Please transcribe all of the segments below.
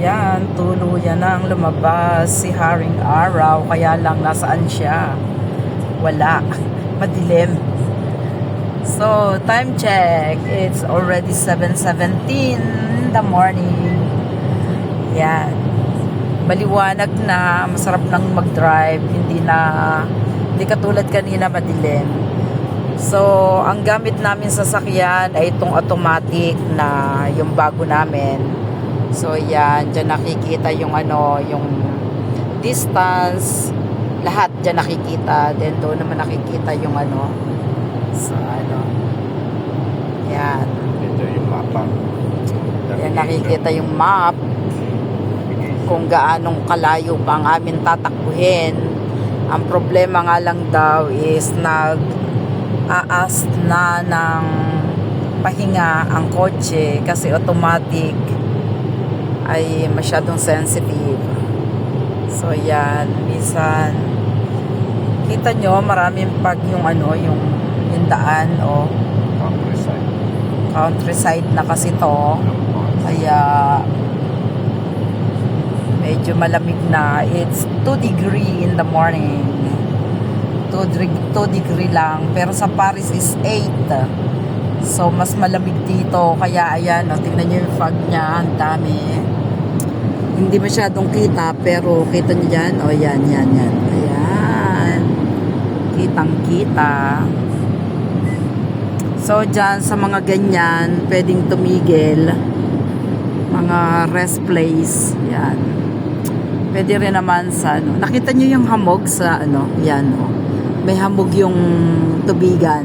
Yan, tuluyan nang lumabas si Haring Araw, kaya lang nasaan siya? Wala. Madilim. So, time check. It's already 7:17 in the morning. Yan. Maliwanag na, masarap nang mag-drive, hindi katulad kanina madilim. So, ang gamit namin sa sasakyan ay itong automatic na yung bago namin. So, yan, dyan nakikita yung yung distance, lahat dyan nakikita. Then, doon naman nakikita yung sa yan. Ito yung mapa. Yan, nakikita yung map kung gaanong kalayo pa ang amin tatakbuhin. Ang problema nga lang daw is nag-aas na ng pahinga ang kotse kasi automatic ay masyadong sensitive. So yan, minsan kita nyo maraming pag yung daan countryside na kasi to, kaya medyo malamig na. It's 2 degree in the morning, 2 degree lang, pero sa Paris is 8. So mas malamig dito, kaya ayan, tingnan nyo yung fog nya, ang dami. Hindi masyadong kita, pero kita nyo dyan, yan, ayan, kitang kita. So dyan sa mga ganyan pwedeng tumigil, mga rest place, yan. Pwede rin naman sa nakita nyo yung hamog sa yan, may hamog yung tubigan.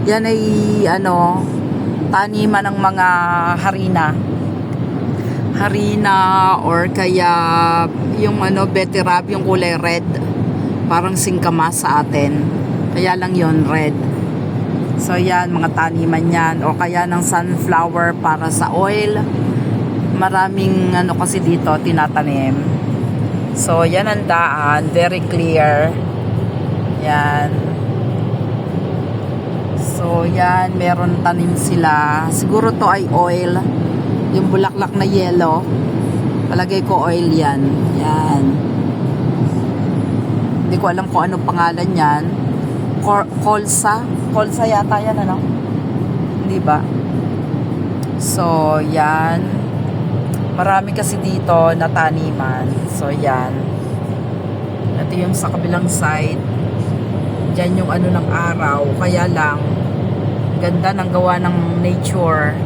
Yan ay taniman ng mga harina or kaya yung beterab, yung kulay red, parang singkamas sa atin, kaya lang yon red. So yan, mga taniman yan, o kaya ng sunflower para sa oil. Maraming kasi dito tinatanim. So yan ang daan, very clear. Yan. So yan, meron tanim sila. Siguro to ay oil. Yung bulaklak na yellow, palagay ko oil yan. Yan. Hindi ko alam kung anong pangalan yan. Kolsa yata yan, hindi ba? So yan, marami kasi dito na taniman. So yan, ito yung sa kabilang side. Diyan yung ng araw, kaya lang ganda ng gawa ng nature,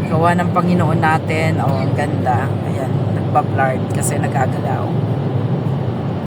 gawa ng Panginoon natin. Ang ganda. Ayan, nagbablard kasi nagagalaw.